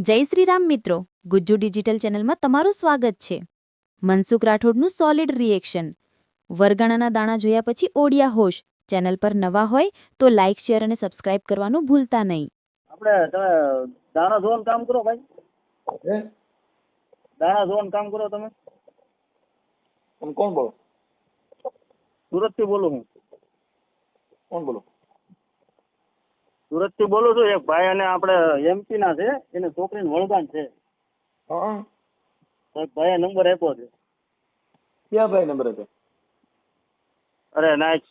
જય શ્રી રામ મિત્રો, ગુજ્જુ ડિજિટલ ચેનલમાં તમારું સ્વાગત છે. મનસુખ રાઠોડનું સોલિડ રિએક્શન. વરગાણાના દાણા જોયા પછી ઓડિયા હોશ. ચેનલ પર નવા હોય તો લાઇક, શેર અને સબસ્ક્રાઇબ કરવાનું ભૂલતા નહીં. આપણે તમે દાણા ધોવાનું કામ કરો ભાઈ. દાણા ધોવાનું કામ કરો તમે. તમે કોણ બોલો? સુરત થી બોલું હું. કોણ બોલો? સુરત થી બોલું છું. એક ભાઈ અને આપણે એમપી ના છે, એને છોકરીને વળગાણ છે. હા, એક ભાઈએ નંબર આપ્યો છે. ક્યાં ભાઈ નંબર હતો? અરે ના, એક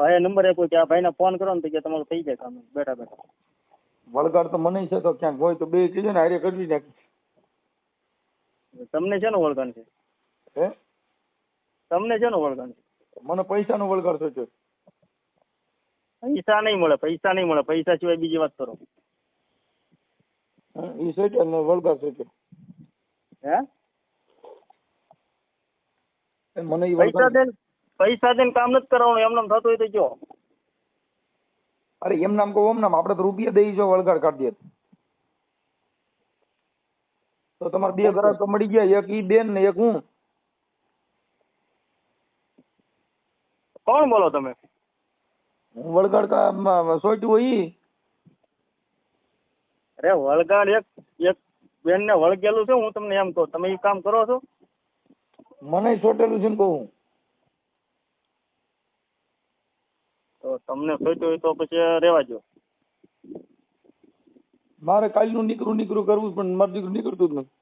ભાઈએ નંબર આપ્યો કે આ ભાઈને ફોન કરો ને તો કે તમારું થઈ જાય કામ બેઠા બેઠા. વળગાડ તો મને છે, તો ક્યાંક હોય તો બે કીધું ને હારે કરવી નાખી. તમને છે ને વળગાણ છે? હે, તમને છે ને વળગાણ છે? મને પૈસાનો વળગાડ સોચ્યો. પૈસા નહીં મળે, પૈસા નહીં મળે. પૈસા સિવાય બીજી વાત કરો. એ સોચ્યો ને વળગાડ સોચ્યો. હે, મને ઈ પૈસા વળગાડ. દે, પૈસા દઈને કામ નથી કરાવવાનું. એમને એમ થતું હોય તો જો. અરે એમ નામ કહો, ઓમ નામ આપણે તો રૂપિયા દઈ જો વળગાડ કાઢી દે તો તમારે બે ગ્રાહક તો મળી ગયા, એક ઈ બેન ને એક હું. કોણ બોલો તમે? હું વળગાડ સોચ્યું હોય ઈ. અરે વળગાડ એક એક બેન ને વળગેલું છે. હું તમને એમ કહું, તમે એ કામ કરો છો? મને સોટેલું છે ને કહું. તો તમને સોચ્યું હોય તો પછી રેવા દો. મારે કાલનું નીકળું કરવું પણ મારું દીકરું નીકળતું જ નથી.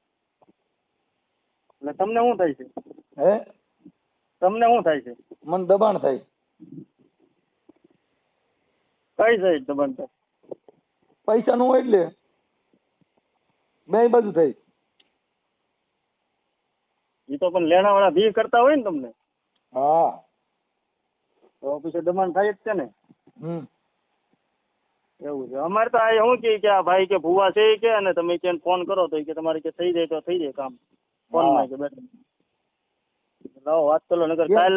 એટલે તમને શું થાય છે? હે, તમને શું થાય છે? મને દબાણ થાય. કઈ સાઈડ દબાણ થાય? પૈસા નું હોય એટલે બે બાજુ થાય. એ તો પણ લેણા વાળા ભી કરતા હોય ને તમને, હા. તો પછી દબાણ થાય જ છે ને. હમ. એવું છે. અમારે તો આ શું કે આ ભાઈ કે ભૂવા છે કે, અને તમે કે ફોન કરો તો કે તમારે કે થઈ જાય તો થઈ જાય કામ. ફોન માં કે બેઠા લાવો વાત કરો. નગર કાલ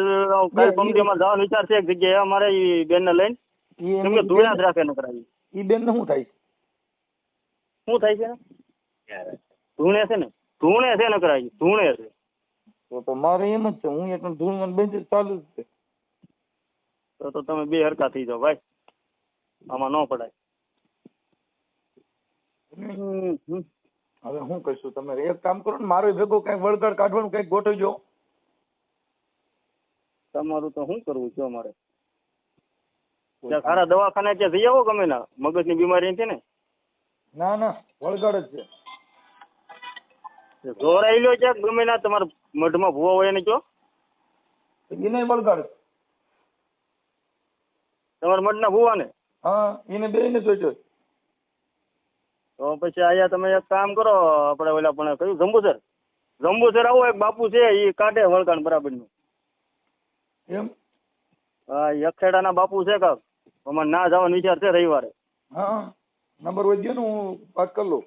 કંપનીમાં જવાનો વિચાર છે એક જગ્યાએ અમારે ઈ બેન ને લઈને. કેમ કે ધૂળા જ રાખે નકર આવી. ઈ બેન ને શું થાય? શું થાય છે ને? ધૂણે છે ને, ધૂણે છે નકર આવી ધૂણે છે. તો મારે એમ જ છે, હું એટલે ધૂળ બેન ચાલુ જ છે. તો તમે બે હરકા થઈ જાઓ ભાઈ, આમાં ન પડાય. હવે શું કહીશું? તમે એક કામ કરો ને, મારો ભેગો કઈક વળગાડ કાઢવાનું કઈક ગોઠવજો. તમારું તો શું કરવું છે અમારે? ત્યાં સારા દવાખાને ત્યાં જઈ આવો ગમે ના, મગજની બીમારી છે ને. ના ના, વળગાડ જ છે. જોરાઈ લો ક્યાંક ગમે ના, તમારા મઢમાં ભૂવા હોય ને કયો. એને વળગાડ. તમારા મઢના ભૂવા ને? હા, એને બે ને સોચ્યો. તો પછી આયા તમે એક કામ કરો, આપણે ઓલા પણ કયું જંબુસર આવો, એક બાપુ છે એ કાઢે વળગાણ બરાબર નું. એમ? હા, અખેડા ના બાપુ છે કાક. અમારે ના જવાનો વિચાર છે રવિવારે. હા, નંબર વધ્યો ને, હું વાત કરી લઉં.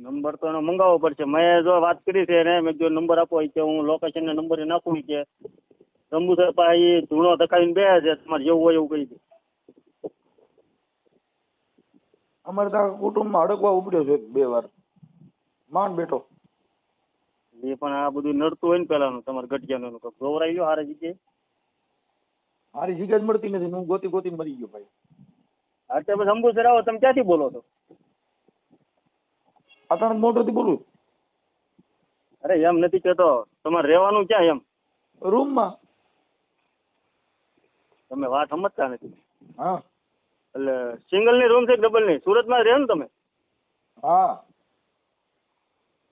નંબર તો એનો મંગાવવો પડશે. મેં જો વાત કરી છે એને, મેં જો નંબર આપો કે હું લોકેશન ને નંબર નાખું કે જંબુસર પાસે ધૂણો ધકાવીને બે છે, તમારે જેવું હોય એવું કહી દે. અમારે તો કુટુંબમાં અડકવા ઉપડ્યો છે 2 વાર, માંડ બેઠો. એ પણ આ બધું નડતું હોય ને પેલાનું, તમારે ગઢિયાનું ગૌરાઈ લો હારે જગ્યાએ. મારી જગ્યા જ મળતી નથી, હું ગોતી મરી ગયો ભાઈ. અત્યારે પછી જંબુસર આવો. તમે ક્યાંથી બોલો છો? અચાનક મોટોથી બોલું. અરે એમ નથી કેતો, તમારે રહેવાનું ક્યાં એમ? રૂમમાં. તમે વાત સમજતા નથી. હા. એટલે સિંગલ ની રૂમ છે કે ડબલ ની? સુરતમાં રહે ને તમે? હા.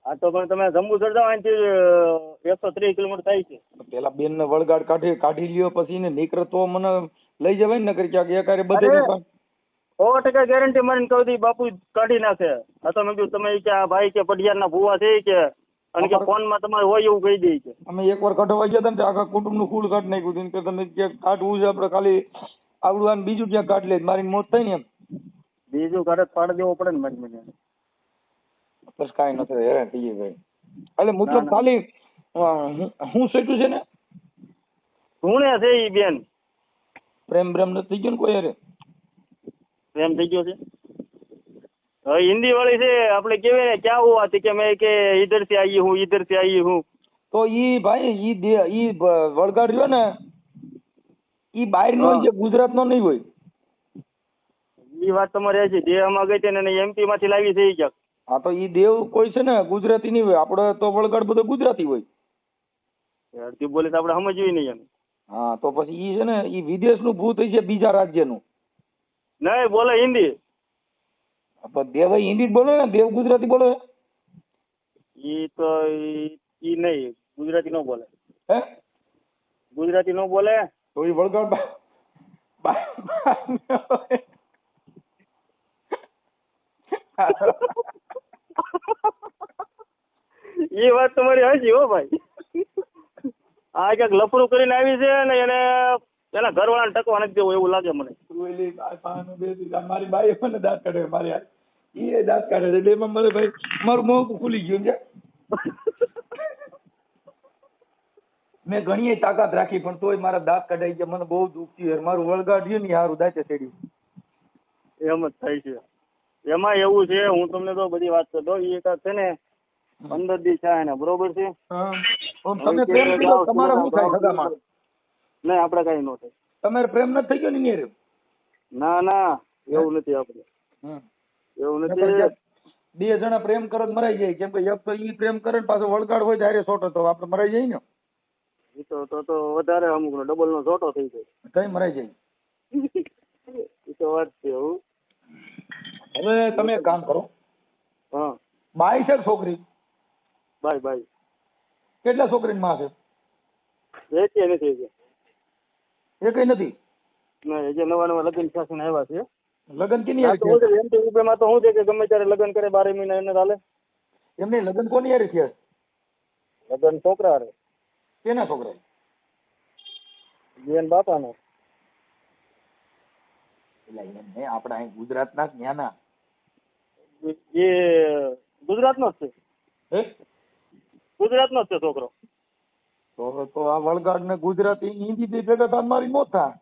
હા, તો પણ તમે જંબુસર જાઓ, અહીંથી 130 કિલોમીટર થાય છે. પેલા બેન ને વળગાડ કાઢી લ્યો, પછી એને નીકળે તો મને લઈ જવાય ને, નકર ક્યાંક એકારે બધે 100% ગેરંટી મારીને કહું દી બાપુ કાઢી નાખે. આ તો મેં કીધું તમે કે આ ભાઈ કે પડિયાર ના ભૂવા છે કે, અને કે ફોન માં તમારે હોય એવું કહી દે છે. અમે એકવાર કઢવા ગયા હતા ને, આખા કુટુંબ નું ફૂલ કાઢી નાખ્યું હતું. તમે ક્યાંક કાઢવું છે આપણે, ખાલી આવડું આને બીજું ક્યાંક કાઢી લે, મારી મોત થાય ને એમ. બીજું ઘરે પાડી દેવો પડે ને મારી મને. બસ કાંઈ નથી, હેરાન થઈ જાય ભાઈ. એટલે મતલબ ખાલી હું સેટું છે ને, ધૂણે છે ઈ બેન. પ્રેમ નથી થઈ ગયો ને કોઈ યારે? પ્રેમ થઈ ગયો છે હવે હિન્દી વાળી છે આપણે કેવાય ને ક્યાં હુઆ થी કે મેં કે ઇધર से आई हूँ इधर से आई हूँ. તો ઈ ભાઈ ઈ વળગાડ રહ્યો ને ઈ બહાર નો હોય છે, ગુજરાત નો નહીં હોય. એ વાત તમારી હજી દેહમાં ગઈ છે ને એમપી માંથી લાવી છે ઈ ક્યાંક. હા તો ઈ દેવ કોઈ છે ને ગુજરાતી નહીં હોય, આપણે તો વળગાડ બધો ગુજરાતી હોય. અડધી બોલે તો આપણે સમજવી નહીં એમ. હા તો પછી ઈ છે ને ઈ વિદેશનું ભૂત છે, બીજા રાજ્યનું. નહીં બોલે હિન્દી. પણ દેવ હિન્દી જ બોલે ને, દેવ ગુજરાતી બોલે. ઈ તો ઈ નહીં ગુજરાતી નો બોલે. હે ગુજરાતી નો બોલે તો ઈ વળગાડ એ વાત તમારી હજી હો ભાઈ. આ ક્યાંક લફરું કરીને આવી છે ને એને એના ઘરવાળાને ટકવા નથી દેવું એવું લાગે મને. મારી બાઈ મને દાંત કાઢે, મારી ઈ દાંત કાઢે એટલે એમાં મને ભાઈ મારું મોં ખુલી ગયું છે. મેં ઘણી તાકાત રાખી પણ તોય મારા દાંત કઢાઈ ગયા, મને બહુ દુઃખ થયું. મારું વળગાડ્યું ને હારું દાંતે ચડ્યું. એમ જ થાય છે. એમાં એવું છે, હું તમને તો બધી વાત કરી દઉં. એ છે ને 15 દી છે ને બરોબર છે. તમે પ્રેમ કીધો તમારે શું થાય સગામાં? નહીં આપણે કઈ ન થાય. તમારે પ્રેમ નથી થઈ ગયો ને નેરે? ના ના એવું નથી આપણે. એવું નથી. બે જણા પ્રેમ કરે મરાઈ જાય, કેમ કે એક તો ઈ પ્રેમ કરે ને પાછો વળગાડ હોય ત્યારે છોટો તો આપણે મરાઈ જાય ને. એ તો વધારે અમુક નો ડબલ નો છોટો થઈ જાય. કઈ મરાઈ જાય. એ તો વાત છે. એવું હવે તમે એક કામ કરો. હા બાઈ છે છોકરી? Bye bye. કેટલા છોકરીની માં છે? એ કે નથી. એ કઈ નથી. ના જે નવા નવા લગ્ન શાસન આવ્યા છે. લગ્ન કેની હારે છે? એમટી માં તો શું છે કે ગમે ત્યારે લગ્ન કરે 12 મહિના એને ચાલે. એમને લગ્ન કોની હારે છે? લગ્ન છોકરા હારે. કેના છોકરા? બેન બાપાનો. આપડા અહીં ગુજરાતના ન્યાના. એ ગુજરાતનો જ છે. હે ગુજરાતનો જ છે છોકરો. તો આ વળગાડ ને ગુજરાતી હિન્દી બે ભેગા થાય મારી મોત થાય.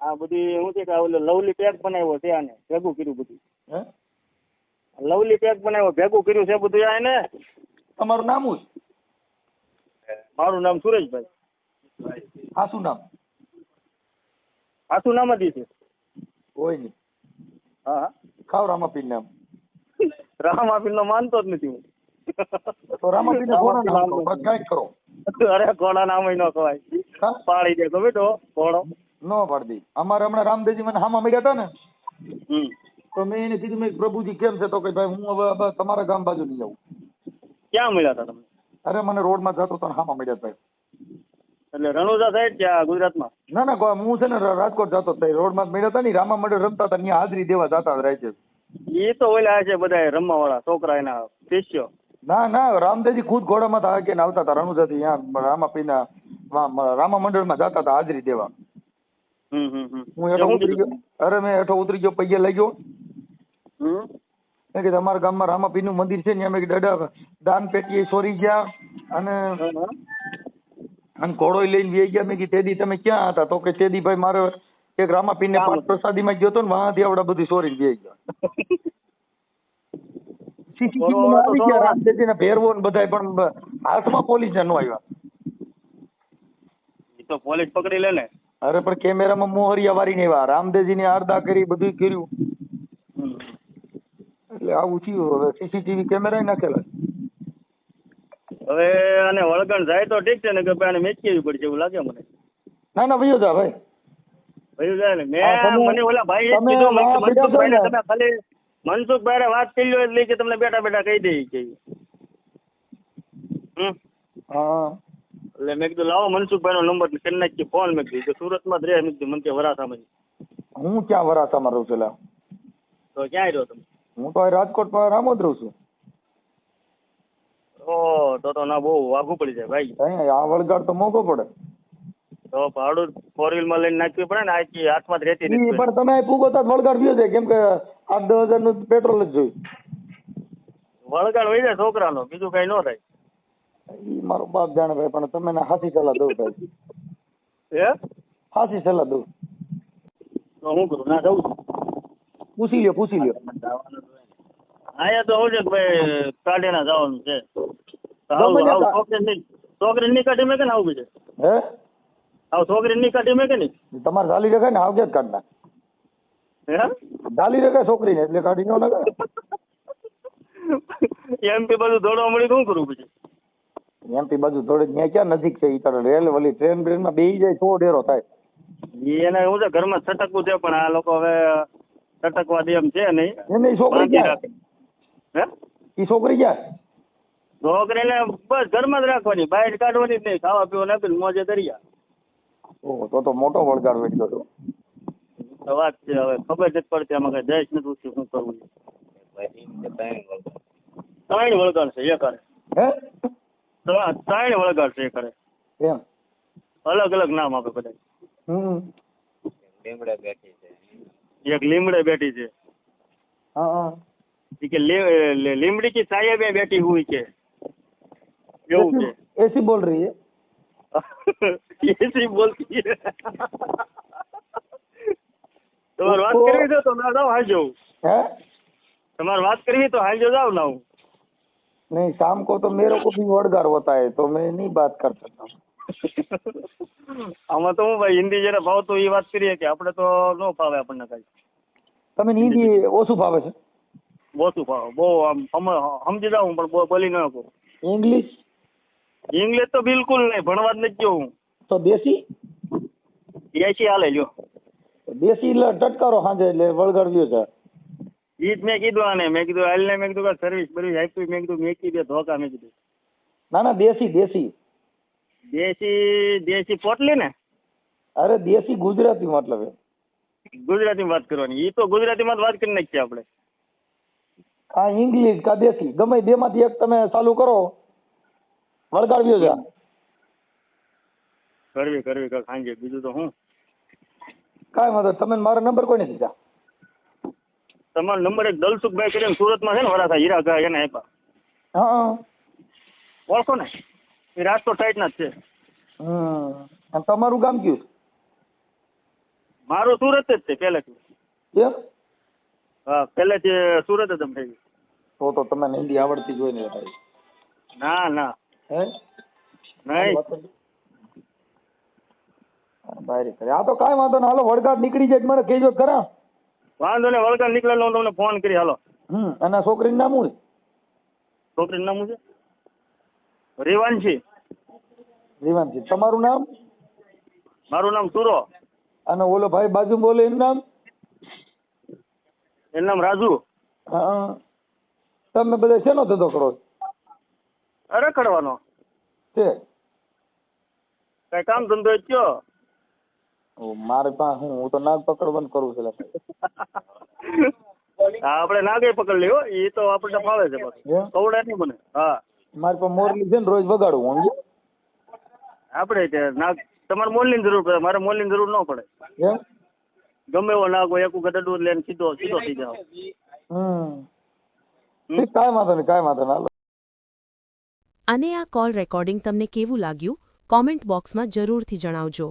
આ બધી શું છે કે લવલી પેક બનાવ્યો છે આને ભેગું કર્યું બધું. હે લવલી પેક બનાવ્યો ભેગું કર્યું છે બધું આને. તમારું નામ શું? મારું નામ સુરેશભાઈ. આ શું નામ? આસુ નામ જ છે. કોઈ નહીં. હા ખાવ રામાપીર નામ. રામાપીર નો માનતો જ નથી હું. તો રામાપીર ને કોણ નામ કહો? બસ કઈક કરો. અરે ઘોડા નામ ન કહેવાય. પાડી દે તો બેટો ઘોડો. નો પાડી. અમારે હમણાં રામદેવજી મને હામાં મળ્યા હતા ને, તો મેં એને કીધું મેં પ્રભુજી કેમ છે, તો કે ભાઈ હું હવે તમારા ગામ બાજુ નહીં જાઉં. ક્યાં મળ્યા હતા તમે? અરે મને રોડ માં જતો તો હામાં મળ્યા ભાઈ. એટલે રણુજા સાઈડ ક્યાં ગુજરાતમાં? ના ના હું છે ને રાજકોટ જતો રોડ માં મળ્યા હતા ને, રામા મંડળ રમતા હતા ત્યાં હાજરી દેવા જતા રહે છે. એ તો ઓલા છે બધા રમવા વાળા છોકરા એના શિષ્યો. ના ના રામદેવજી ખુદ ઘોડામાં હતા કે આવતા હતા રણુજા થી રામાપીના રામા મંડળ માં જતા હતા હાજરી દેવા. હું હેઠો ઉતરી ગયો. અરે મેં હેઠો ઉતરી ગયો, પૈયા લઈ ગયો. મેં કીધું અમારા ગામમાં રામાપીર નું મંદિર છે ને, મેં કીધું દાન પેટી ચોરી ગયા અને ઘોડો લઈને વે ગયા. મેં કીધું તેદી તમે ક્યાં હતા? તો કે તેદી ભાઈ મારે એક રામાપીર ને પાંચ પ્રસાદી માં ગયો હતો ને, વાંથી આવડા બધી ચોરી વે ગયા. સીસીટીવી માં આવી ગયા રામદેવજી ના ભેરવો ને બધા, પણ હાથમાં પોલીસ નો આવ્યા. એ તો પોલીસ પકડી લે ને. અરે પણ કેમેરામાં મોહરિયા વારીને આવ્યા, રામદેવજી ને આરદા કરી, બધું કર્યું. એટલે આવું થયું. હવે સીસીટીવી કેમેરા નાખેલા. હવે આને વળગણ જાય તો ઠીક છે ને કે ભાઈ આને મેચી પડશે એવું લાગે મને. ના ના ભૈયો જા ભાઈ. ભૈયો જાય ને મને ઓલા ભાઈ કીધું મનસુખભાઈ તમે ખાલી મનસુખભાઈ વાત કરી લો એટલે કે તમને બેઠા બેઠા કહી દે કે. હા એટલે મેં કીધું લાવો મનસુખભાઈ નો નંબર કરી નાખી ફોન. મેં કીધું સુરતમાં જ રહે. મેં કીધું મને કે વરાસામાં. હું ક્યાં વરાસામાં રહું છું? તો ક્યાં રહ્યો તમે? હું તો રાજકોટ માં રામોદ રહું છું. તો ના બહુ વાઘું પડી જાય ભાઈ. આ વળગાડ તો મોંઘો પડે. તો ભાડું 4 વ્હીલ માં લઈને નાખવી પડે ને. આખી હાથમાં જ રહેતી નથી. પણ તમે પૂગો તો વળગાડ પીવો છે, કેમ કે 8-10 હજાર નું પેટ્રોલ જ જોયું. વળગાડ હોય જાય છોકરાનો, બીજું કઈ ન થાય. ઈ મારો બાપ જાણે ભાઈ, પણ તમે હાથી સલાહ દઉં ભાઈ. હે હાથી સલાહ દઉં તો હું કરું? ના જવું પૂછી લ્યો. આયા તો હું છે કે ભાઈ કાઢીને જવાનું છે ગમે તે કા- છોકરી ની કાઢી મેં કે ને આવું છે હે છોકરી ની કાઢી મેં કે નહીં તમારે ઝાલી રખાય ને આવજે જ કાઢ નાખ હે ઝાલી રખાય છોકરીને એટલે કાઢી ન નાખે એમપી બધું દોડવા મળી શું કરું પછી એમપી બાજુ થોડી ત્યાં ક્યાં નજીક છે ઈ તારે રેલ વલી ટ્રેન બ્રેનમાં બેસી જાય તો ડેરો થાય એને હું છે ઘરમાં છટકવું છે પણ આ લોકો હવે છટકવા દે એમ છે નહીં એને ઈ છોકરી બાંધી ક્યાં રાખે હે ઈ છોકરી ક્યાં છોકરીને બસ ઘરમાં જ રાખવાની બહાર કાઢવાની જ નહીં ખાવા પીવા આપીને મોજે દરિયા ઓહો તો મોટો વળગાડ વેઠ્યો હતો તો વાત છે હવે ખબર જ પડતી આમાં કઈ જઈશ નથી પૂછ્યું શું કરવું ત્રણ વળગાડ છે એ કરે હે ત્રણ વળગાડ છે એ કરે એમ અલગ અલગ નામ આપે બધા હમ એક લીમડે બેઠી છે હા હા ઈ કે લીમડી की साये में बैठी हुई છે એવું છે ऐसी बोल रही है એસી બોલતી है તમારે વાત કરવી છે તો ના જાઓ હાજો है તમારે વાત કરવી તો હાજો જાઓ ના હું नहीं शाम को तो मेरे को भी वड़गार होता है तो मैं नहीं बात कर सकता આમાં તો હું ભાઈ હિન્દી જરા ભાવતો એ વાત કરીએ કે આપણે તો ન ફાવે આપણને કઈ તમે હિન્દી ઓછું ફાવે છે ઓછું ફાવે બહુ આમ સમજી જાઉં પણ બહુ બોલી ન શકું इंग्लिश ઇંગ્લિશ તો બિલકુલ નહીં ભણવા જ નથી ગયો હું तो देसी એસી હાલે લ્યો દેશી એટલે ટટકારો સાંજે એટલે વળગાડ્યો છે ઈ જ મેં કીધું આને મેં કીધું હાલને મેં કીધું સર્વિસ બર્વિસ આપી મેં કીધું મેકી દે ધોકા મેં કીધું ના ના દેશી દેશી દેશી પોટલી ને અરે દેશી ગુજરાતી મતલબ એમ ગુજરાતીમાં વાત કરવાની ઈ તો ગુજરાતીમાં જ વાત કરી નાખીએ આપણે આ ઇંગ્લિશ કા દેશી ગમે બે માંથી એક તમે ચાલુ કરો વળગાડ્યો છે કરવી કાંઈક સાંજે બીજું તો હું કાંઈ વાંધો તમે મારો નંબર કોઈને દીધા તમારો નંબર એક દલસુખભાઈ કરીને સુરતમાં છે ને વરાછા હીરા ઘા એને આપ્યા હા ઓળખો ને એ રાજકોટ સાઈડના જ છે અને તમારું ગામ કયું મારું સુરત જ છે પહેલેથી છે એમ હા પહેલેથી સુરત જ એમ થઈ ગયું તો તમને હિન્દી આવડતી જ હોય ને તારી ના ના હે નહીં બારી કરે આ તો કાંઈ વાંધો ને હાલો વળગાડ નીકળી જાય મને કહેજો ખરા વાંધો ને વળગા નીકળે હું તમને ફોન કરી હાલો અને આ છોકરીનું નામ શું છે છોકરીનું નામ શું છે રેવાંશી રીવાનજી તમારું નામ મારું નામ સુરો અને ઓલો ભાઈ બાજુ બોલે એનું નામ એનું નામ રાજુ હા તમે બધા શેનો ધંધો કરો રખડવાનો છે કઈ કામ ધંધો જ કયો મારે પાસે હું તો નાગ પકડવાનું કરું છું લા. હા આપણે નાગે પકડ લ્યો એ તો આપણને ફાવે છે બસ એમ? કવડા નહીં મને હા મારી પાસે મોરલી છે ને રોજ વગાડું સમજ્યો આપણે તે નાગ તમારે મોલની જરૂર પડે મારે મોલની જરૂર ન પડે એમ ગમે એવો નાગ હોય એક વખત અડવું લઈને સીધો થઈ જાવ ઠીક, કાંઈ વાંધો નહીં હાલો. અને આ કોલ રેકોર્ડિંગ તમને કેવું લાગ્યું કોમેન્ટ બોક્સમાં જરૂરથી જણાવજો.